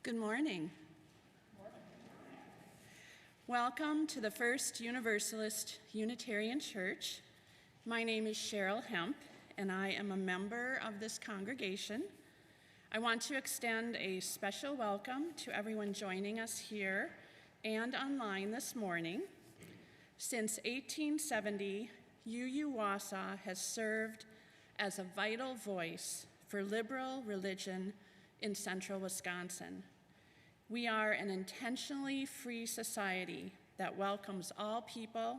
Good morning. Welcome to the First Universalist Unitarian Church. My name is Cheryl Hemp, and I am a member of this congregation. I want to extend a special welcome to everyone joining us here and online this morning. Since 1870, UU Wausau has served as a vital voice for liberal religion in central Wisconsin. We are an intentionally free society that welcomes all people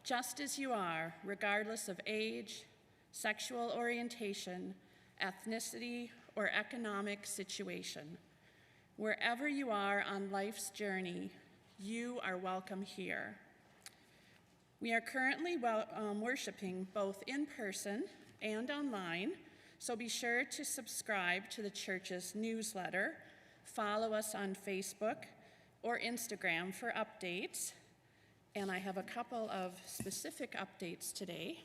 just as you are, regardless of age, sexual orientation, ethnicity, or economic situation. Wherever you are on life's journey, you are welcome here. We are currently worshiping both in person and online, so be sure to subscribe to the church's newsletter, follow us on Facebook or Instagram for updates, and I have a couple of specific updates today.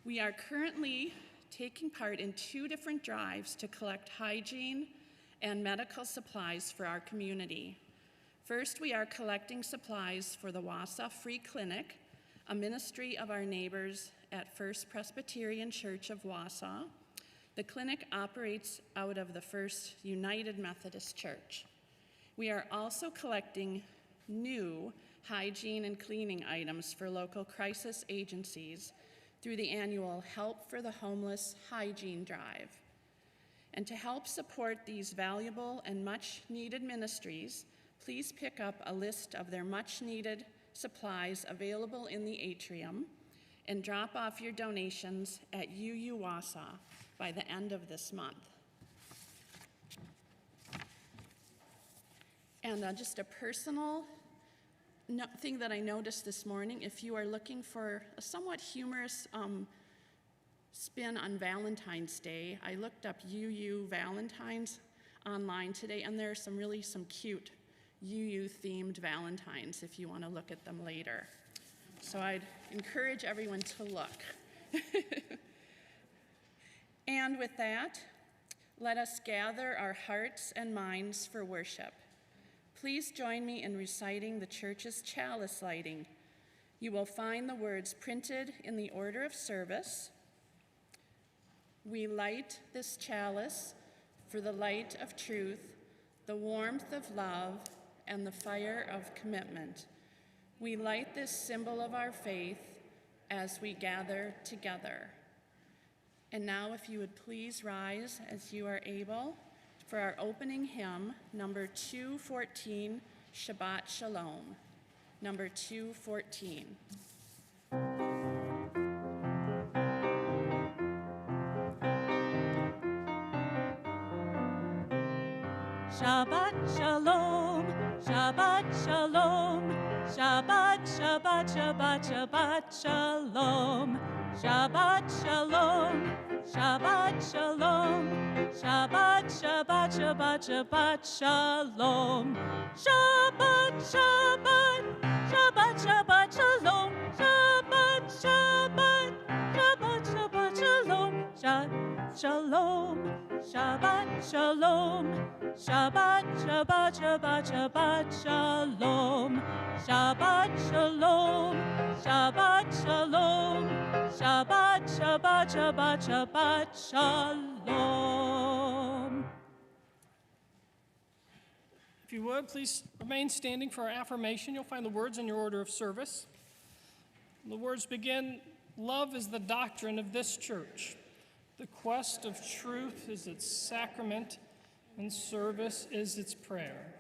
We are currently taking part in 2 different drives to collect hygiene and medical supplies for our community. First, we are collecting supplies for the Wausau Free Clinic, a ministry of our neighbors at First Presbyterian Church of Wausau. The clinic operates out of the First United Methodist Church. We are also collecting new hygiene and cleaning items for local crisis agencies through the annual Help for the Homeless Hygiene Drive. And to help support these valuable and much-needed ministries, please pick up a list of their much-needed supplies available in the atrium and drop off your donations at UU Wausau by the end of this month. And just a personal thing that I noticed this morning, if you are looking for a somewhat humorous spin on Valentine's Day, I looked up UU Valentines online today, and there are some cute UU-themed Valentines if you want to look at them later. So I'd encourage everyone to look. And with that, let us gather our hearts and minds for worship. Please join me in reciting the church's chalice lighting. You will find the words printed in the order of service. We light this chalice for the light of truth, the warmth of love, and the fire of commitment. We light this symbol of our faith as we gather together. And now, if you would please rise as you are able for our opening hymn, number 214, Shabbat Shalom. Number 214. Shabbat Shalom, Shabbat Shalom, Shabbat, Shabbat, Shabbat, Shabbat Shalom, Shabbat Shalom, Shabbat Shalom, Shabbat, Shabbat, Shabbat, Shabbat Shalom, Shabbat, Shabbat, Shabbat, Shabbat Shalom, Shabbat, Shabbat, Shabbat, Shabbat Shalom, Shalom, Shabbat Shalom, Shabbat, Shabbat, Shabbat, Shabbat Shalom, Shabbat Shalom, Shabbat Shalom, Shabbat, Shabbat, Shabbat, Shabbat Shalom. If you would, please remain standing for our affirmation. You'll find the words in your order of service. The words begin, "Love is the doctrine of this church. The quest of truth is its sacrament, and service is its prayer.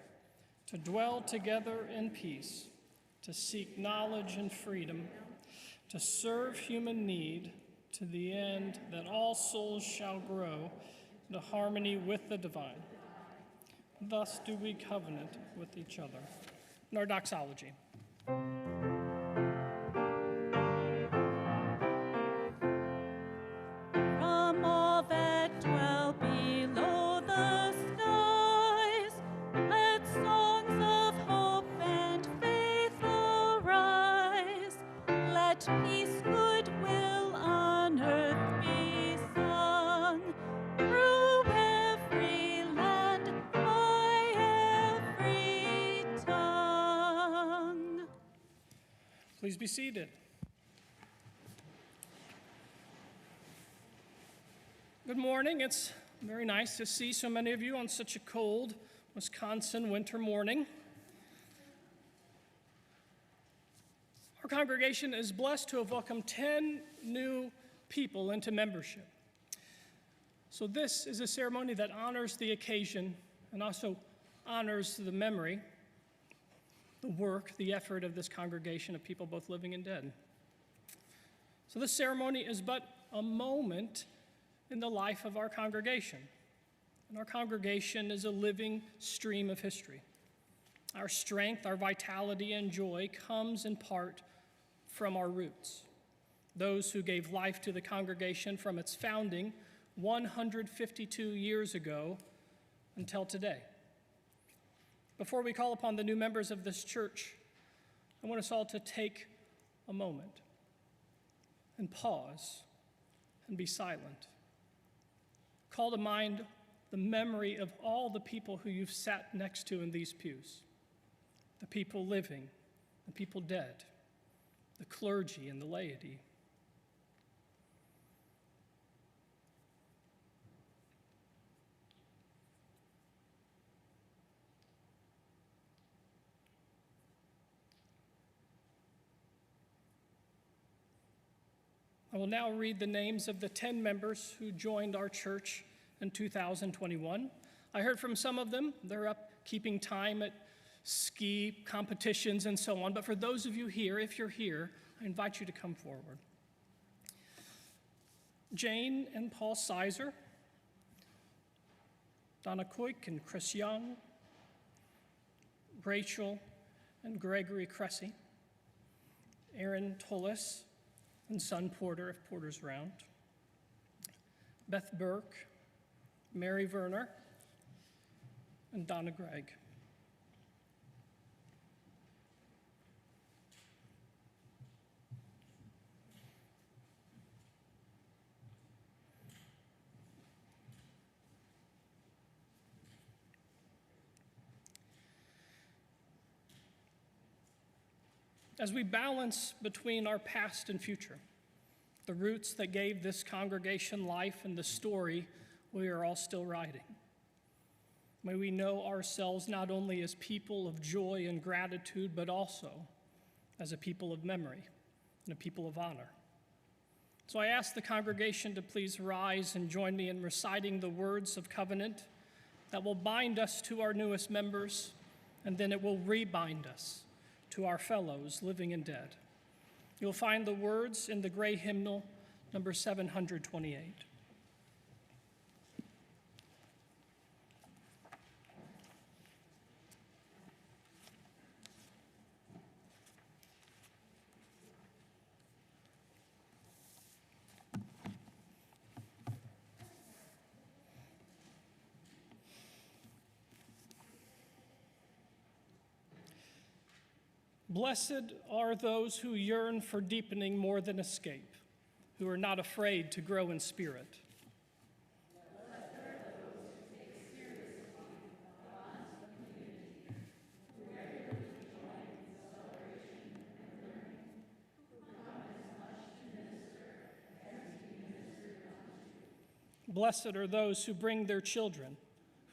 To dwell together in peace, to seek knowledge and freedom, to serve human need, to the end that all souls shall grow into harmony with the divine. Thus do we covenant with each other." In our doxology. From all that dwell below the skies, let songs of hope and faith arise. Let peace, goodwill on earth be sung through every land. be seated. Good morning. It's very nice to see so many of you on such a cold Wisconsin winter morning. Our congregation is blessed to have welcomed 10 new people into membership. So this is a ceremony that honors the occasion and also honors the memory, the work, the effort of this congregation of people both living and dead. So this ceremony is but a moment in the life of our congregation. And our congregation is a living stream of history. Our strength, our vitality, and joy comes in part from our roots, those who gave life to the congregation from its founding 152 years ago until today. Before we call upon the new members of this church, I want us all to take a moment and pause and be silent. Call to mind the memory of all the people who you've sat next to in these pews, the people living, the people dead, the clergy and the laity. I will now read the names of the 10 members who joined our church in 2021. I heard from some of them. They're up keeping time at ski competitions and so on. But for those of you here, if you're here, I invite you to come forward. Jane and Paul Sizer, Donna Coik and Chris Young, Rachel and Gregory Cressy, Aaron Tullis and Son Porter of Porter's Round, Beth Burke, Mary Werner, and Donna Gregg. As we balance between our past and future, the roots that gave this congregation life and the story we are all still writing, may we know ourselves not only as people of joy and gratitude, but also as a people of memory and a people of honor. So I ask the congregation to please rise and join me in reciting the words of covenant that will bind us to our newest members, and then it will rebind us to our fellows, living and dead. You'll find the words in the gray hymnal, number 728. Blessed are those who yearn for deepening more than escape, who are not afraid to grow in spirit. Blessed are those who bring their children,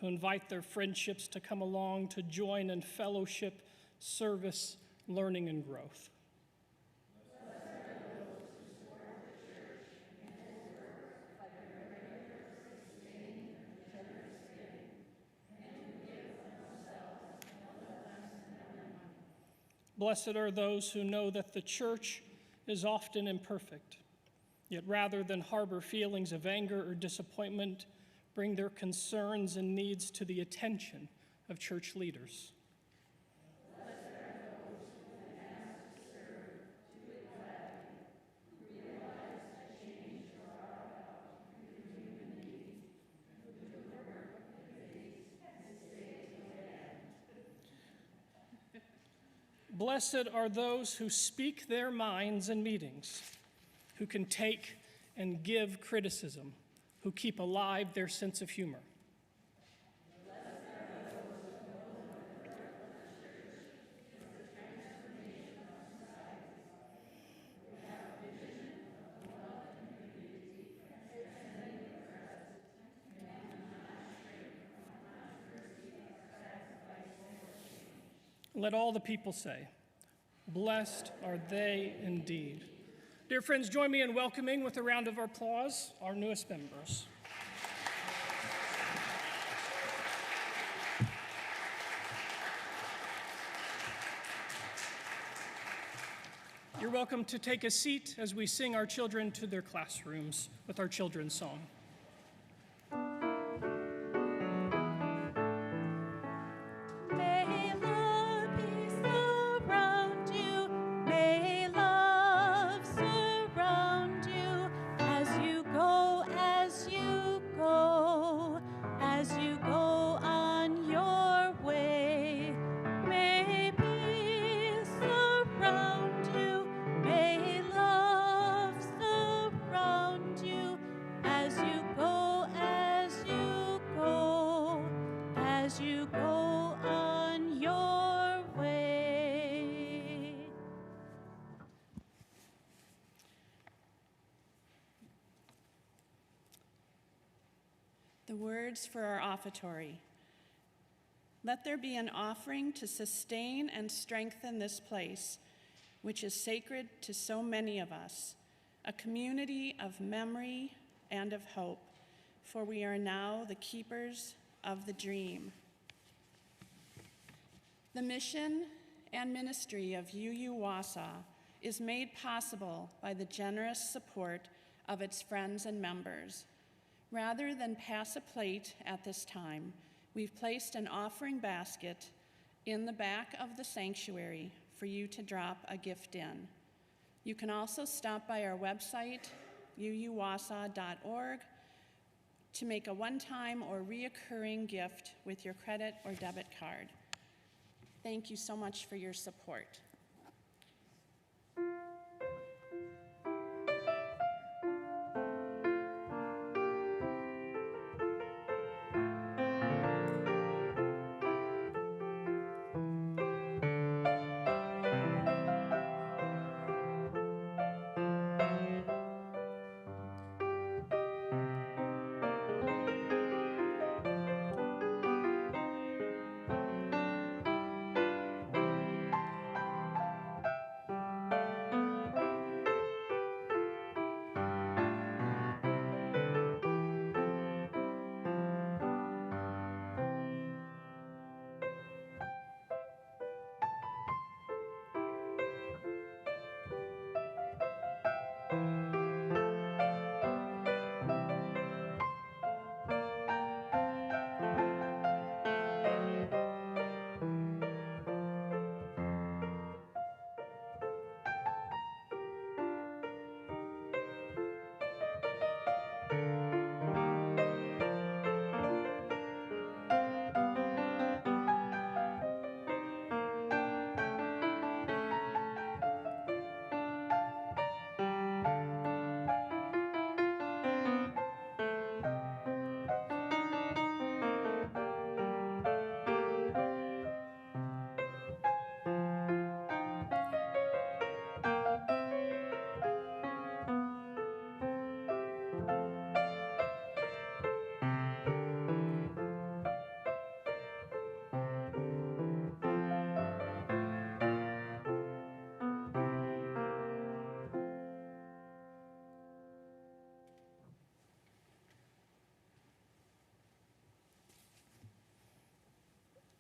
who invite their friendships to come along to join in fellowship, service, learning, and growth. Blessed are those who know that the church is often imperfect, yet rather than harbor feelings of anger or disappointment, bring their concerns and needs to the attention of church leaders. Blessed are those who speak their minds in meetings, who can take and give criticism, who keep alive their sense of humor. Let all the people say, blessed are they indeed. Dear friends, join me in welcoming with a round of applause our newest members. You're welcome to take a seat as we sing our children to their classrooms with our children's song. May love peace surround you. May love surround you as you go, as you go, as you go on your way. May peace surround you. May love surround you as you go, as you go, as you go on your way. The words for our offertory. Let there be an offering to sustain and strengthen this place, which is sacred to so many of us, a community of memory and of hope, for we are now the keepers of the dream. The mission and ministry of UU Wausau is made possible by the generous support of its friends and members. Rather than pass a plate at this time, we've placed an offering basket in the back of the sanctuary for you to drop a gift in. You can also stop by our website, uuwausau.org, to make a one-time or reoccurring gift with your credit or debit card. Thank you so much for your support.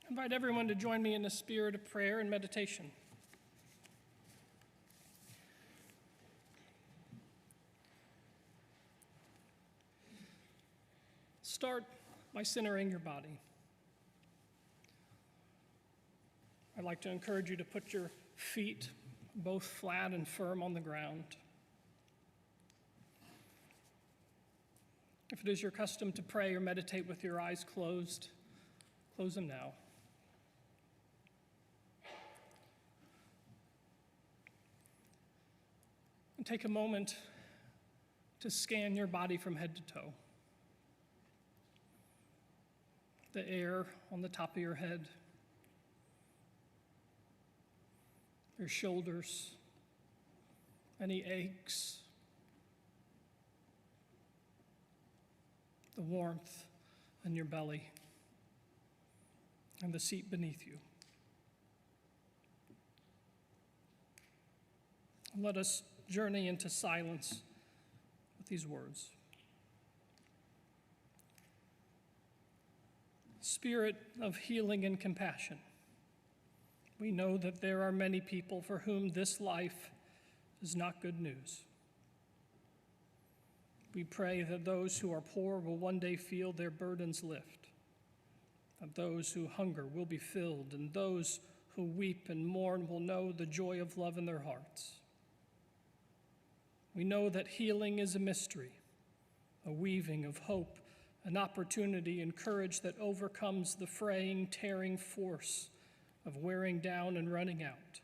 I invite everyone to join me in a spirit of prayer and meditation. Start by centering your body. I'd like to encourage you to put your feet both flat and firm on the ground. If it is your custom to pray or meditate with your eyes closed, close them now. And take a moment to scan your body from head to toe. The air on the top of your head, your shoulders, any aches, the warmth in your belly, and the seat beneath you. Let us journey into silence with these words. Spirit of healing and compassion, we know that there are many people for whom this life is not good news. We pray that those who are poor will one day feel their burdens lift, that those who hunger will be filled, and those who weep and mourn will know the joy of love in their hearts. We know that healing is a mystery, a weaving of hope, an opportunity and courage that overcomes the fraying, tearing force of wearing down and running out,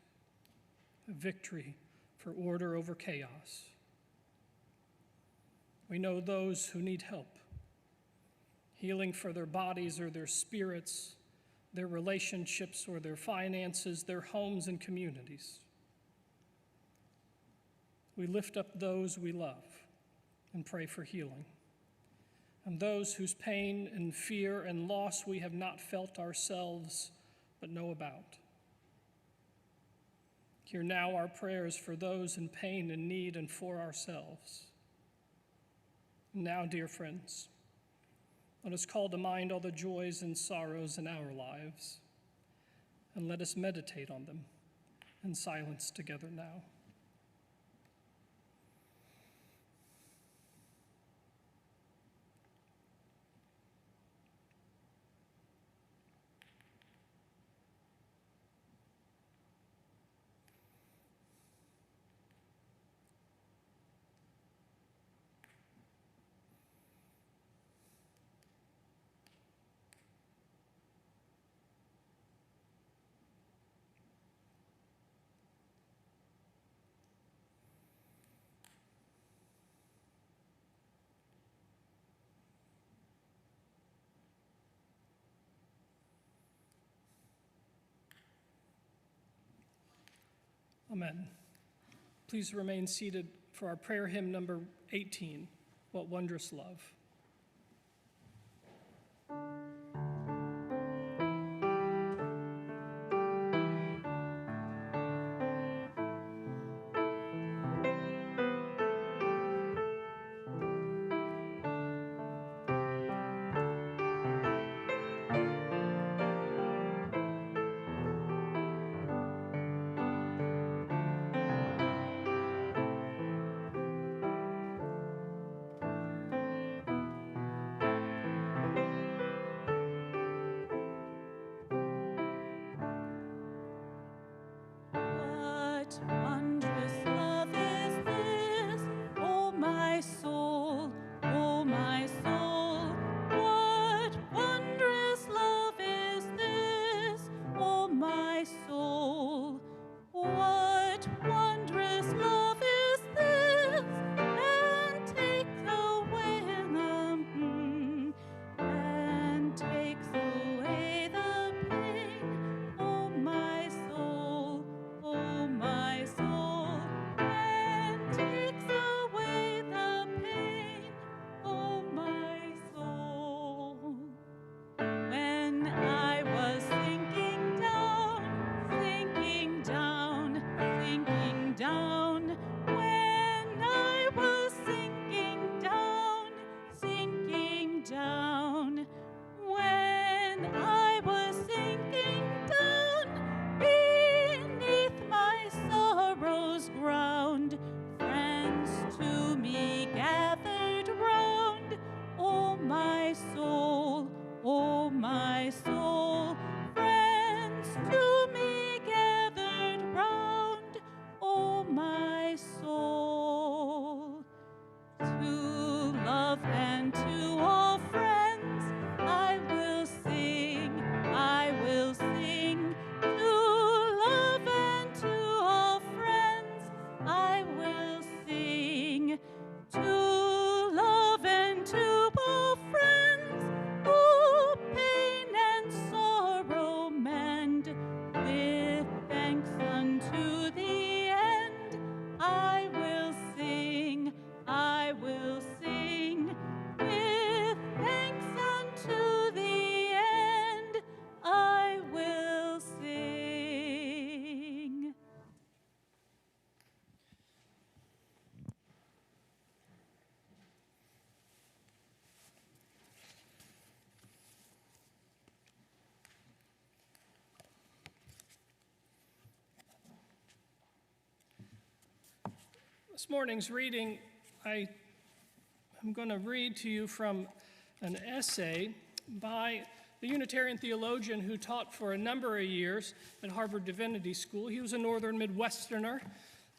a victory for order over chaos. We know those who need help, healing for their bodies or their spirits, their relationships or their finances, their homes and communities. We lift up those we love and pray for healing, and those whose pain and fear and loss we have not felt ourselves but know about. Hear now our prayers for those in pain and need and for ourselves. Now, dear friends, let us call to mind all the joys and sorrows in our lives, and let us meditate on them in silence together now. Amen. Please remain seated for our prayer hymn number 18, What Wondrous Love. This morning's reading, I'm going to read to you from an essay by the Unitarian theologian who taught for a number of years at Harvard Divinity School. He was a northern Midwesterner,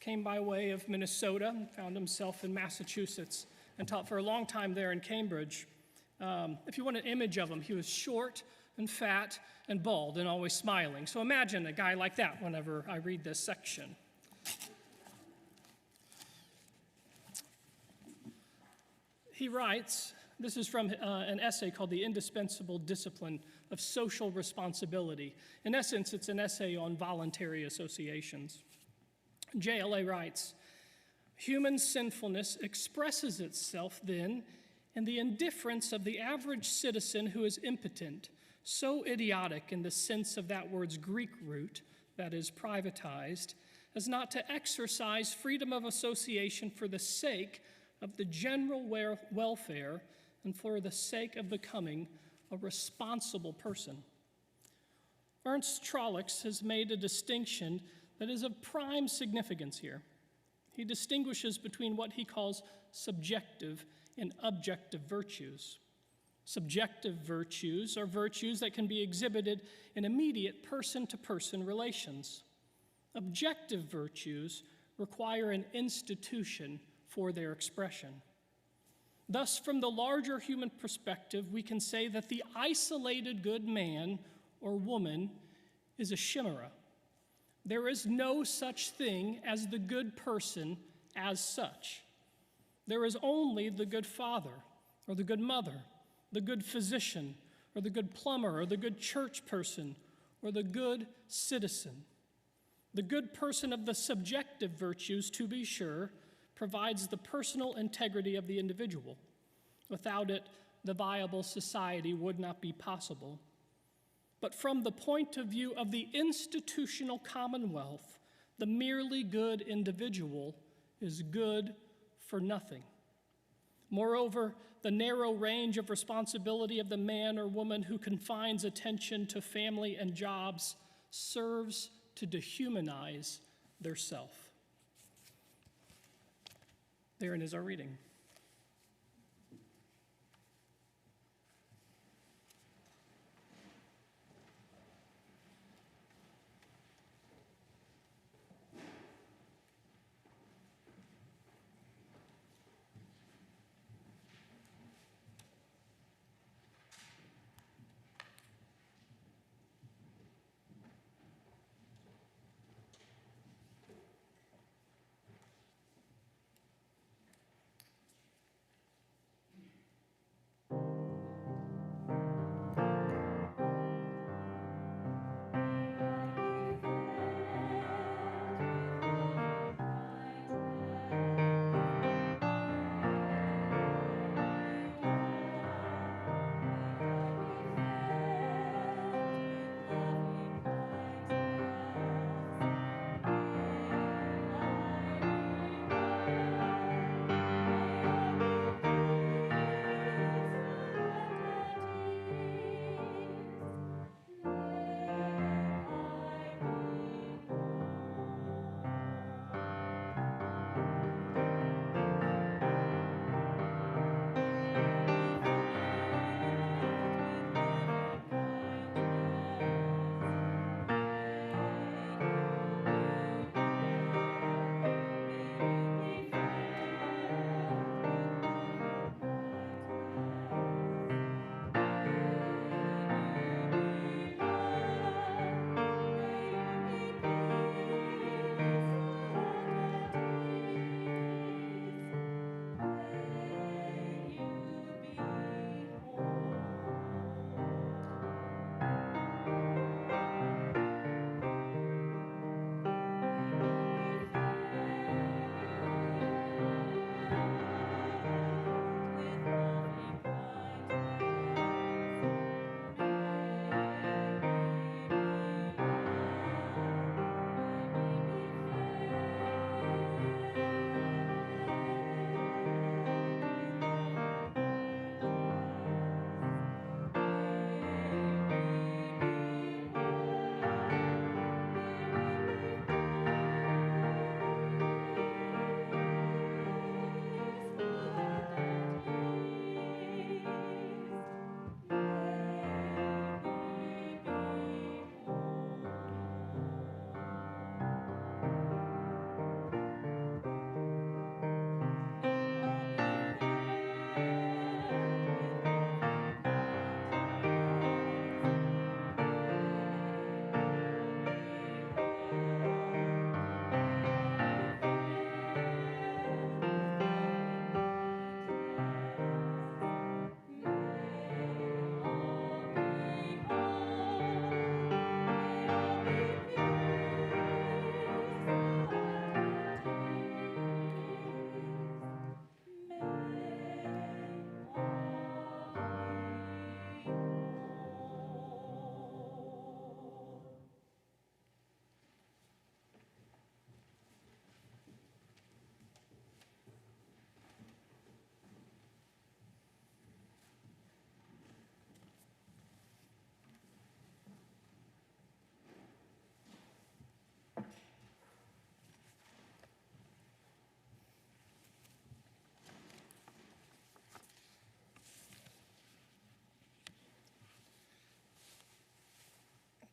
came by way of Minnesota, found himself in Massachusetts, and taught for a long time there in Cambridge. If you want an image of him, he was short and fat and bald and always smiling. So imagine a guy like that whenever I read this section. He writes, this is from an essay called The Indispensable Discipline of Social Responsibility. In essence, it's an essay on voluntary associations. JLA writes, human sinfulness expresses itself then in the indifference of the average citizen who is impotent, so idiotic in the sense of that word's Greek root, that is privatized, as not to exercise freedom of association for the sake of the general welfare and for the sake of becoming a responsible person. Ernst Trollix has made a distinction that is of prime significance here. He distinguishes between what he calls subjective and objective virtues. Subjective virtues are virtues that can be exhibited in immediate person-to-person relations. Objective virtues require an institution for their expression. Thus, from the larger human perspective, we can say that the isolated good man or woman is a chimera. There is no such thing as the good person as such. There is only the good father or the good mother, the good physician or the good plumber or the good church person or the good citizen. The good person of the subjective virtues, to be sure, provides the personal integrity of the individual. Without it, the viable society would not be possible. But from the point of view of the institutional commonwealth, the merely good individual is good for nothing. Moreover, the narrow range of responsibility of the man or woman who confines attention to family and jobs serves to dehumanize their self. Therein is our reading.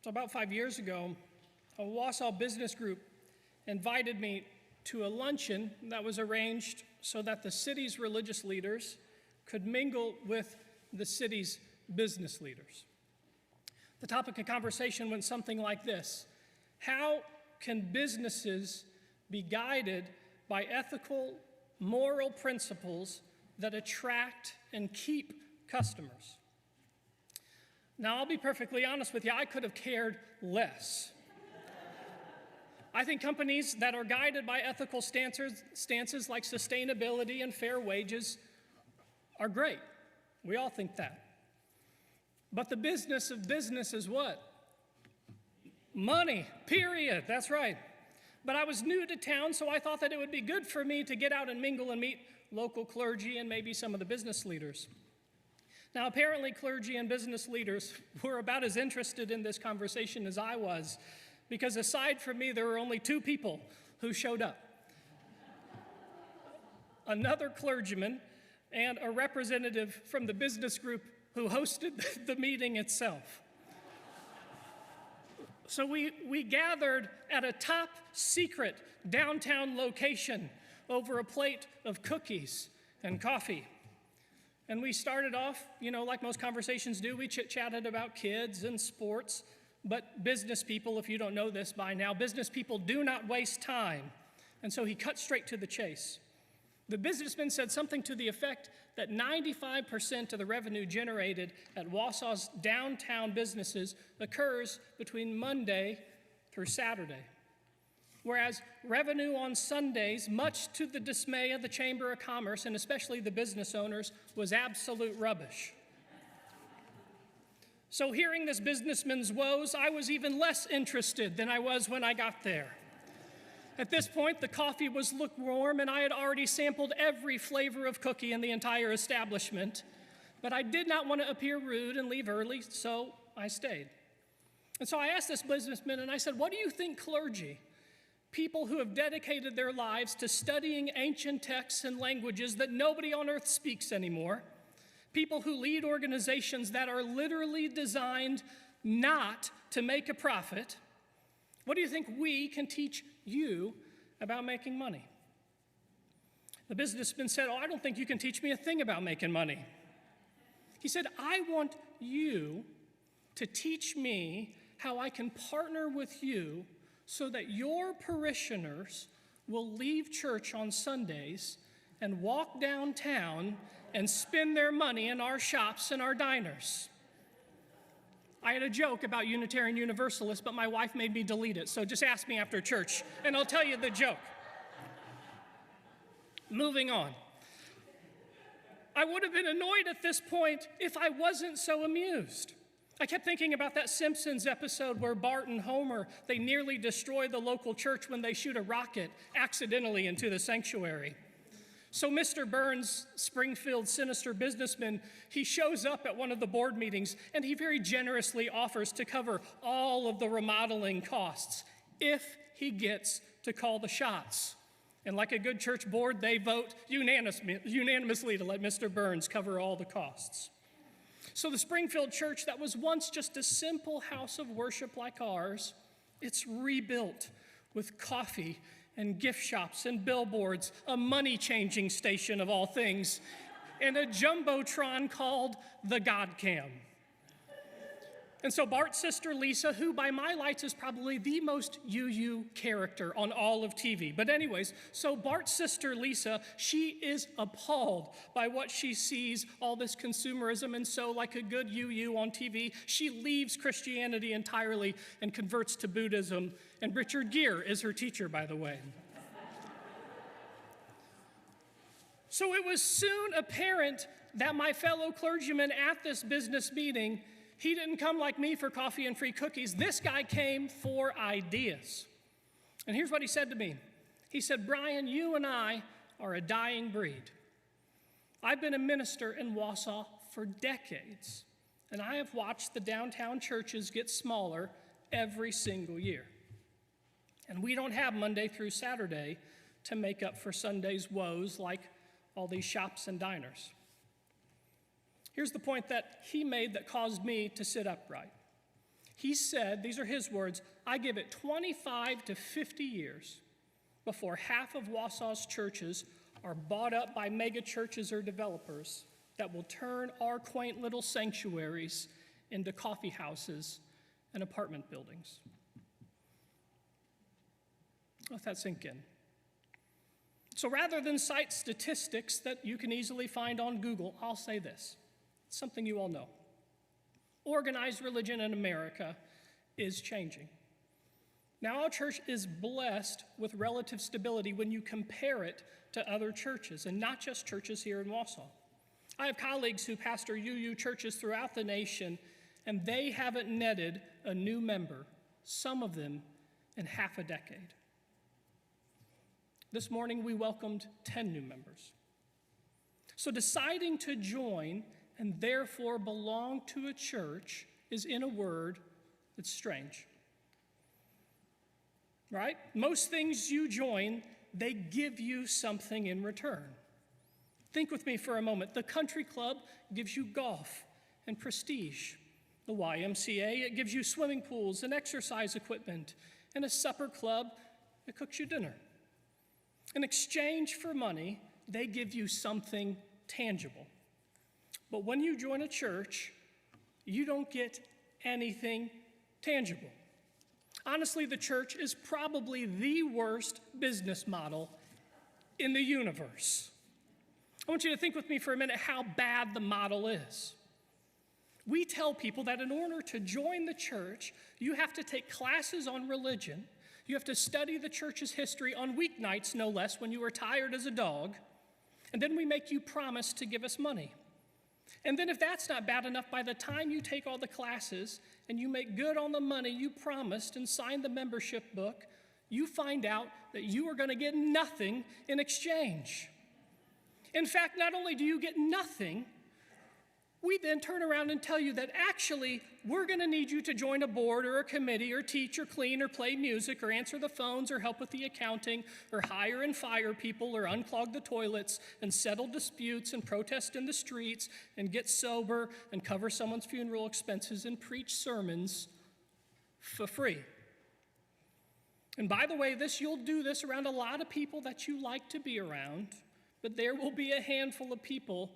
So about 5 years ago, a Wausau business group invited me to a luncheon that was arranged so that the city's religious leaders could mingle with the city's business leaders. The topic of conversation went something like this: how can businesses be guided by ethical, moral principles that attract and keep customers? Now, I'll be perfectly honest with you, I could have cared less. I think companies that are guided by ethical stances like sustainability and fair wages are great. We all think that. But the business of business is what? Money, period. That's right. But I was new to town, so I thought that it would be good for me to get out and mingle and meet local clergy and maybe some of the business leaders. Now, apparently, clergy and business leaders were about as interested in this conversation as I was, because aside from me, there were only two people who showed up: another clergyman and a representative from the business group who hosted the meeting itself. So we gathered at a top secret downtown location over a plate of cookies and coffee. And we started off, like most conversations do, we chit-chatted about kids and sports. But business people, if you don't know this by now, business people do not waste time. And so he cut straight to the chase. The businessman said something to the effect that 95% of the revenue generated at Wausau's downtown businesses occurs between Monday through Saturday. Whereas revenue on Sundays, much to the dismay of the Chamber of Commerce and especially the business owners, was absolute rubbish. So hearing this businessman's woes, I was even less interested than I was when I got there. At this point, the coffee was lukewarm, and I had already sampled every flavor of cookie in the entire establishment. But I did not want to appear rude and leave early, so I stayed. And so I asked this businessman, and I said, "What do you think clergy, people who have dedicated their lives to studying ancient texts and languages that nobody on earth speaks anymore, people who lead organizations that are literally designed not to make a profit, what do you think we can teach you about making money?" The businessman said, "Oh, I don't think you can teach me a thing about making money." He said, "I want you to teach me how I can partner with you so that your parishioners will leave church on Sundays and walk downtown and spend their money in our shops and our diners." I had a joke about Unitarian Universalists, but my wife made me delete it, so just ask me after church, and I'll tell you the joke. Moving on. I would have been annoyed at this point if I wasn't so amused. I kept thinking about that Simpsons episode where Bart and Homer, they nearly destroy the local church when they shoot a rocket accidentally into the sanctuary. So Mr. Burns, Springfield's sinister businessman, he shows up at one of the board meetings, and he very generously offers to cover all of the remodeling costs if he gets to call the shots. And like a good church board, they vote unanimously to let Mr. Burns cover all the costs. So the Springfield church that was once just a simple house of worship like ours, it's rebuilt with coffee and gift shops and billboards, a money-changing station of all things, and a jumbotron called the God Cam. And so Bart's sister Lisa, who by my lights is probably the most UU character on all of TV. But anyways, so Bart's sister Lisa, she is appalled by what she sees, all this consumerism, and so like a good UU on TV, she leaves Christianity entirely and converts to Buddhism. And Richard Gere is her teacher, by the way. So it was soon apparent that my fellow clergyman at this business meeting, he didn't come like me for coffee and free cookies. This guy came for ideas. And here's what he said to me. He said, "Brian, you and I are a dying breed. I've been a minister in Wausau for decades, and I have watched the downtown churches get smaller every single year. And we don't have Monday through Saturday to make up for Sunday's woes like all these shops and diners." Here's the point that he made that caused me to sit upright. He said, these are his words, "I give it 25 to 50 years before half of Wausau's churches are bought up by mega churches or developers that will turn our quaint little sanctuaries into coffee houses and apartment buildings." Let that sink in. So rather than cite statistics that you can easily find on Google, I'll say this. It's something you all know. Organized religion in America is changing. Now, our church is blessed with relative stability when you compare it to other churches, and not just churches here in Wausau. I have colleagues who pastor UU churches throughout the nation, and they haven't netted a new member, some of them in half a decade. This morning, we welcomed 10 new members. So deciding to join and therefore belong to a church is, in a word, it's strange. Right? Most things you join, they give you something in return. Think with me for a moment. The country club gives you golf and prestige. The YMCA, it gives you swimming pools and exercise equipment. And a supper club, it cooks you dinner. In exchange for money, they give you something tangible. But when you join a church, you don't get anything tangible. Honestly, the church is probably the worst business model in the universe. I want you to think with me for a minute how bad the model is. We tell people that in order to join the church, you have to take classes on religion, you have to study the church's history on weeknights, no less, when you were tired as a dog, and then we make you promise to give us money. And then if that's not bad enough, by the time you take all the classes and you make good on the money you promised and sign the membership book, you find out that you are going to get nothing in exchange. In fact, not only do you get nothing, we then turn around and tell you that actually we're going to need you to join a board or a committee or teach or clean or play music or answer the phones or help with the accounting or hire and fire people or unclog the toilets and settle disputes and protest in the streets and get sober and cover someone's funeral expenses and preach sermons for free. And by the way, you'll do this around a lot of people that you like to be around, but there will be a handful of people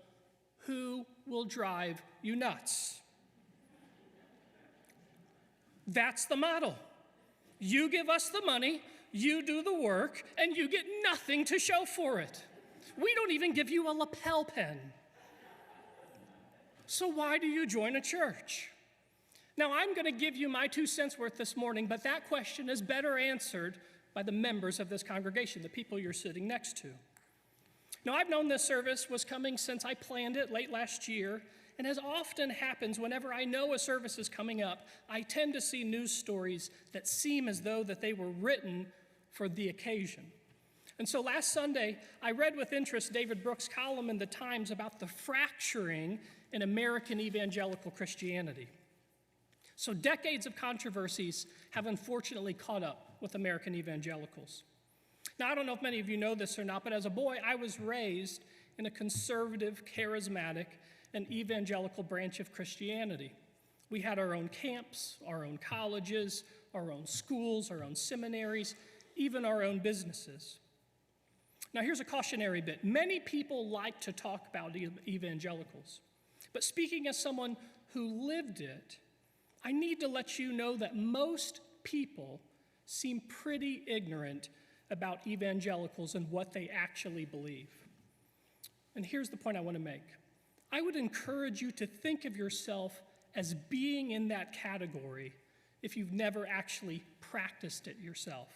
who will drive you nuts. That's the model. You give us the money, you do the work, and you get nothing to show for it. We don't even give you a lapel pin. So why do you join a church? Now, I'm going to give you my 2 cents worth this morning, but that question is better answered by the members of this congregation, the people you're sitting next to. Now, I've known this service was coming since I planned it late last year, and as often happens whenever I know a service is coming up, I tend to see news stories that seem as though that they were written for the occasion. And so last Sunday, I read with interest David Brooks' column in the Times about the fracturing in American evangelical Christianity. So decades of controversies have unfortunately caught up with American evangelicals. Now, I don't know if many of you know this or not, but as a boy, I was raised in a conservative, charismatic, and evangelical branch of Christianity. We had our own camps, our own colleges, our own schools, our own seminaries, even our own businesses. Now, here's a cautionary bit. Many people like to talk about evangelicals, but speaking as someone who lived it, I need to let you know that most people seem pretty ignorant about evangelicals and what they actually believe. And here's the point I want to make. I would encourage you to think of yourself as being in that category if you've never actually practiced it yourself.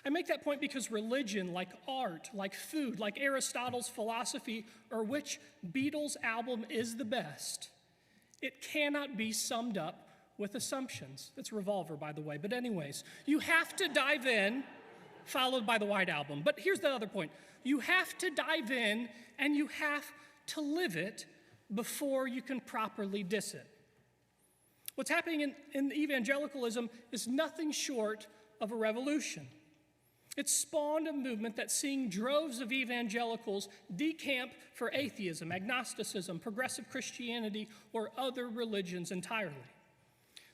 I make that point because religion, like art, like food, like Aristotle's philosophy, or which Beatles album is the best, it cannot be summed up with assumptions. It's Revolver, by the way, but anyways, you have to dive in, followed by the White Album. But here's the other point. You have to dive in and you have to live it before you can properly diss it. What's happening in evangelicalism is nothing short of a revolution. It spawned a movement that's seeing droves of evangelicals decamp for atheism, agnosticism, progressive Christianity, or other religions entirely.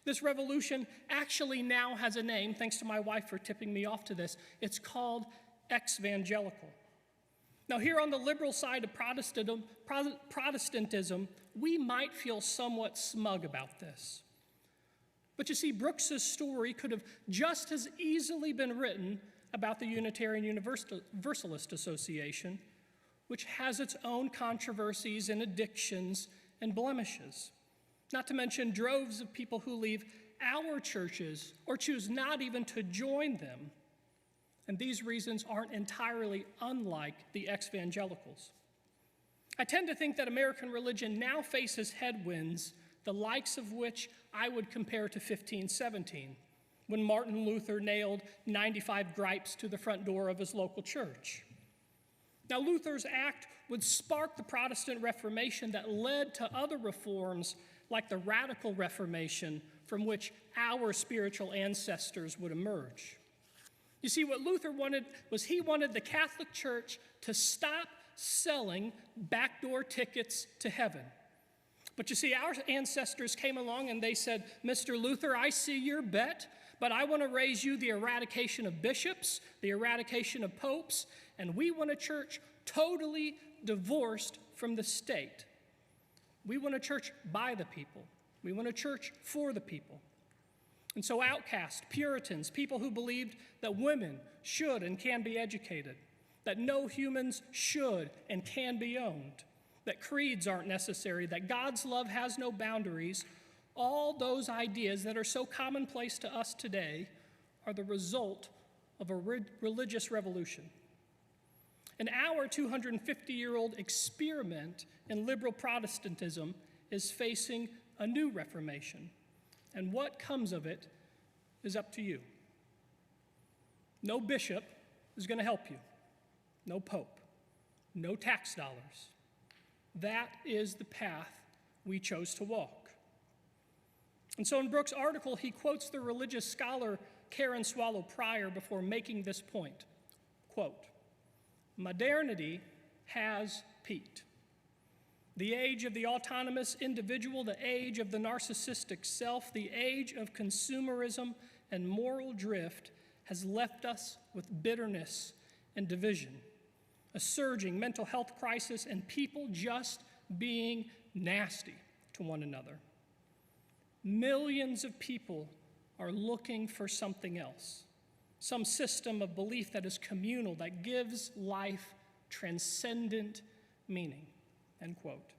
This revolution actually now has a name, thanks to my wife for tipping me off to this. It's called ex-evangelical. Now, here on the liberal side of Protestantism, we might feel somewhat smug about this. But you see, Brooks's story could have just as easily been written about the Unitarian Universalist Association, which has its own controversies and addictions and blemishes. Not to mention droves of people who leave our churches or choose not even to join them. And these reasons aren't entirely unlike the ex-evangelicals. I tend to think that American religion now faces headwinds, the likes of which I would compare to 1517, when Martin Luther nailed 95 gripes to the front door of his local church. Now, Luther's act would spark the Protestant Reformation that led to other reforms like the Radical Reformation from which our spiritual ancestors would emerge. You see, what Luther wanted was he wanted the Catholic Church to stop selling backdoor tickets to heaven. But you see, our ancestors came along and they said, Mr. Luther, I see your bet, but I want to raise you the eradication of bishops, the eradication of popes, and we want a church totally divorced from the state. We want a church by the people. We want a church for the people. And so outcasts, Puritans, people who believed that women should and can be educated, that no humans should and can be owned, that creeds aren't necessary, that God's love has no boundaries, all those ideas that are so commonplace to us today are the result of a religious revolution. And our 250-year-old experiment in liberal Protestantism is facing a new Reformation. And what comes of it is up to you. No bishop is going to help you. No pope. No tax dollars. That is the path we chose to walk. And so in Brooks' article, he quotes the religious scholar Karen Swallow Prior before making this point. Quote, modernity has peaked. The age of the autonomous individual, the age of the narcissistic self, the age of consumerism and moral drift has left us with bitterness and division, a surging mental health crisis, and people just being nasty to one another. Millions of people are looking for something else, some system of belief that is communal, that gives life transcendent meaning, end quote.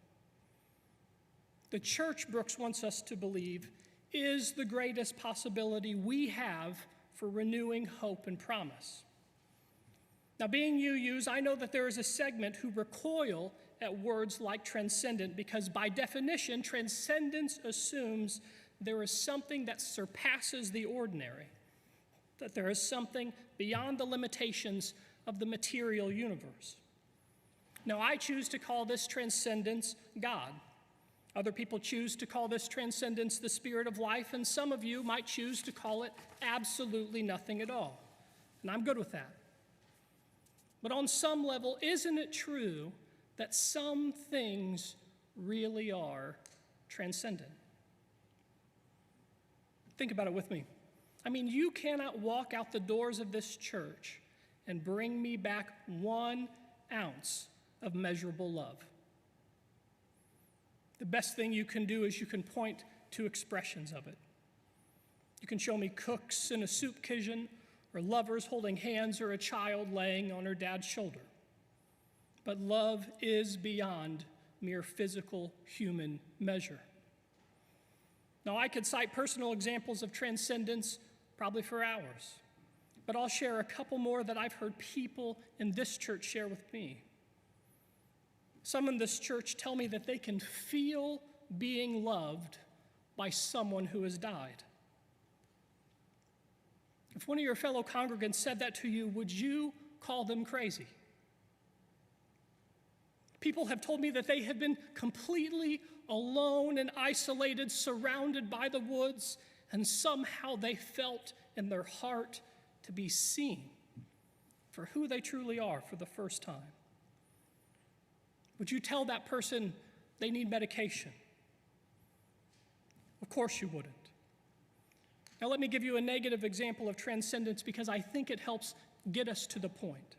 The church, Brooks wants us to believe, is the greatest possibility we have for renewing hope and promise. Now, being UUs, I know that there is a segment who recoil at words like transcendent because by definition, transcendence assumes there is something that surpasses the ordinary, that there is something beyond the limitations of the material universe. Now, I choose to call this transcendence God. Other people choose to call this transcendence the spirit of life, and some of you might choose to call it absolutely nothing at all. And I'm good with that. But on some level, isn't it true that some things really are transcendent? Think about it with me. I mean, you cannot walk out the doors of this church and bring me back 1 ounce of measurable love. The best thing you can do is you can point to expressions of it. You can show me cooks in a soup kitchen, or lovers holding hands, or a child laying on her dad's shoulder. But love is beyond mere physical human measure. Now, I could cite personal examples of transcendence probably for hours, but I'll share a couple more that I've heard people in this church share with me. Some in this church tell me that they can feel being loved by someone who has died. If one of your fellow congregants said that to you, would you call them crazy? People have told me that they have been completely alone and isolated, surrounded by the woods, and somehow they felt in their heart to be seen for who they truly are for the first time. Would you tell that person they need medication? Of course you wouldn't. Now, let me give you a negative example of transcendence because I think it helps get us to the point.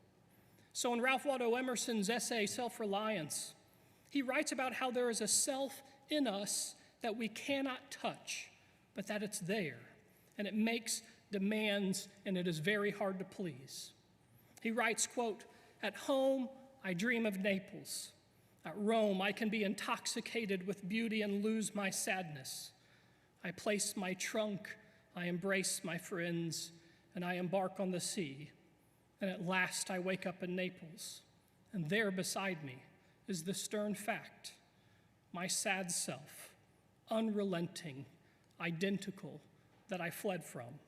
So, in Ralph Waldo Emerson's essay, Self-Reliance, he writes about how there is a self in us that we cannot touch, but that it's there, and it makes demands, and it is very hard to please. He writes, quote, "At home, I dream of Naples. At Rome, I can be intoxicated with beauty and lose my sadness. I place my trunk, I embrace my friends, and I embark on the sea. And at last I wake up in Naples, and there beside me is the stern fact, my sad self, unrelenting, identical, that I fled from."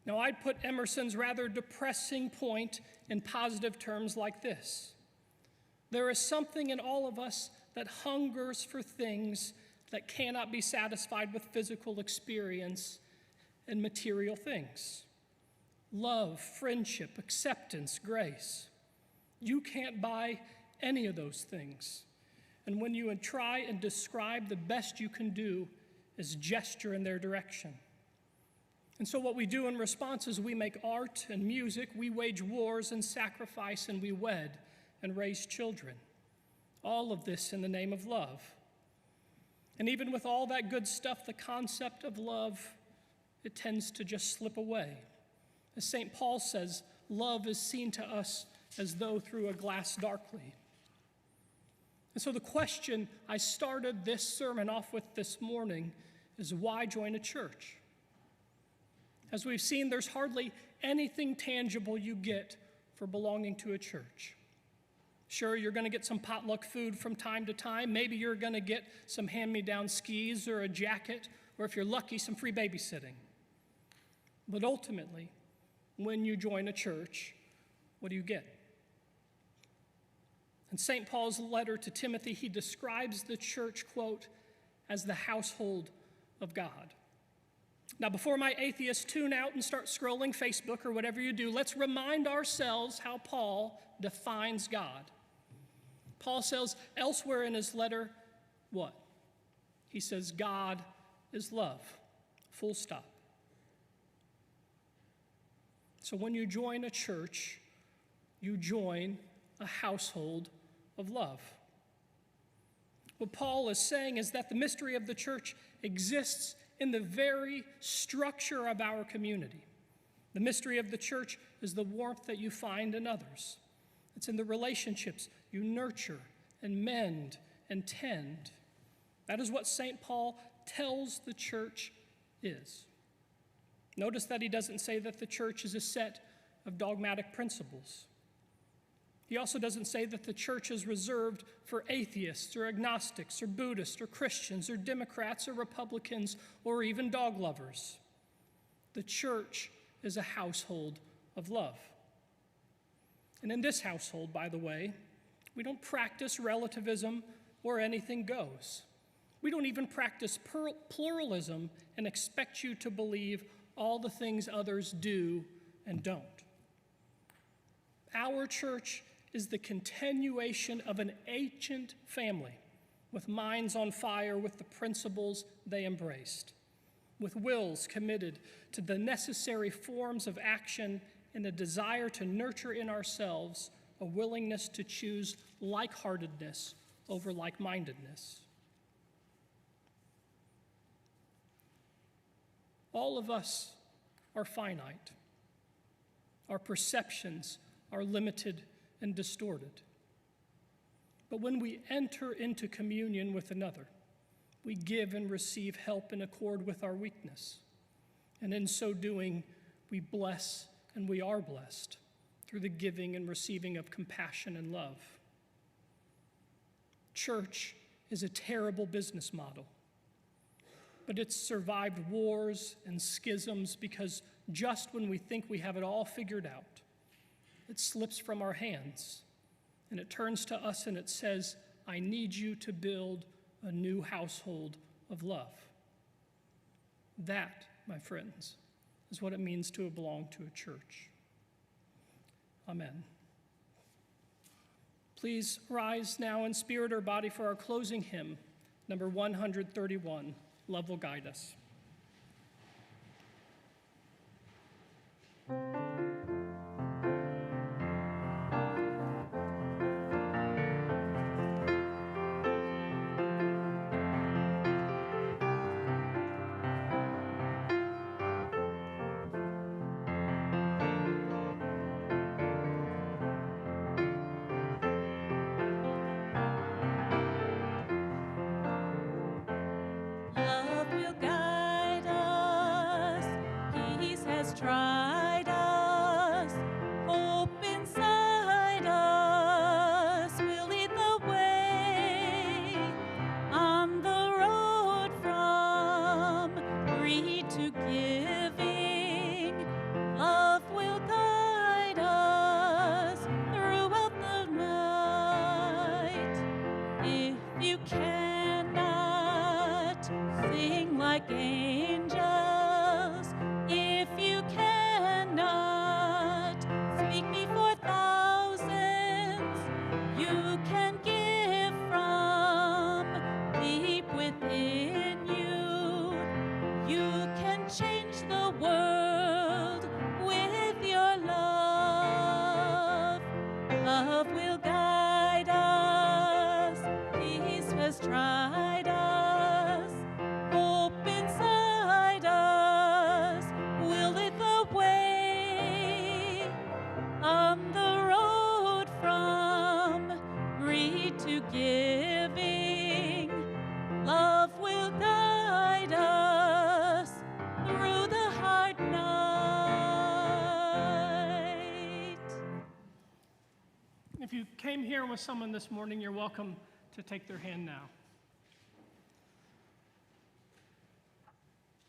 Now, I'd put Emerson's rather depressing point in positive terms like this. There is something in all of us that hungers for things that cannot be satisfied with physical experience and material things. Love, friendship, acceptance, grace. You can't buy any of those things. And when you try and describe, the best you can do is gesture in their direction. And so what we do in response is we make art and music, we wage wars and sacrifice, and we wed and raise children. All of this in the name of love. And even with all that good stuff, the concept of love, it tends to just slip away. As St. Paul says, love is seen to us as though through a glass darkly. And so the question I started this sermon off with this morning is, why join a church? As we've seen, there's hardly anything tangible you get for belonging to a church. Sure, you're going to get some potluck food from time to time. Maybe you're going to get some hand-me-down skis or a jacket, or if you're lucky, some free babysitting. But ultimately, when you join a church, what do you get? In St. Paul's letter to Timothy, he describes the church, quote, as the household of God. Now, before my atheists tune out and start scrolling Facebook or whatever you do, let's remind ourselves how Paul defines God. Paul says elsewhere in his letter, what? He says, God is love, full stop. So when you join a church, you join a household of love. What Paul is saying is that the mystery of the church exists in the very structure of our community. The mystery of the church is the warmth that you find in others. It's in the relationships you nurture and mend and tend. That is what St. Paul tells the church is. Notice that he doesn't say that the church is a set of dogmatic principles. He also doesn't say that the church is reserved for atheists or agnostics or Buddhists or Christians or Democrats or Republicans or even dog lovers. The church is a household of love. And in this household, by the way, we don't practice relativism or anything goes. We don't even practice pluralism and expect you to believe all the things others do and don't. Our church is the continuation of an ancient family with minds on fire with the principles they embraced, with wills committed to the necessary forms of action and a desire to nurture in ourselves a willingness to choose like-heartedness over like-mindedness. All of us are finite. Our perceptions are limited and distorted. But when we enter into communion with another, we give and receive help in accord with our weakness. And in so doing, we bless and we are blessed through the giving and receiving of compassion and love. Church is a terrible business model, but it's survived wars and schisms because just when we think we have it all figured out, it slips from our hands, and it turns to us and it says, I need you to build a new household of love. That, my friends, is what it means to belong to a church. Amen. Please rise now in spirit or body for our closing hymn, number 131, Love Will Guide Us. You can give from deep within you. You can change the world with your love. Love will guide us. Peace has tried us. Hope inside us will lead the way on the road from greed to giving. Love will guide us through the hard night. If you came here with someone this morning, you're welcome to take their hand now.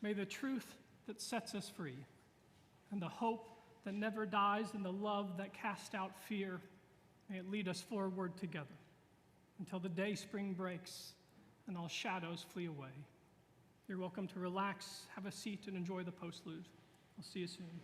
May the truth that sets us free, and the hope that never dies, and the love that casts out fear, may it lead us forward together until the day spring breaks and all shadows flee away. You're welcome to relax, have a seat, and enjoy the postlude. I'll see you soon.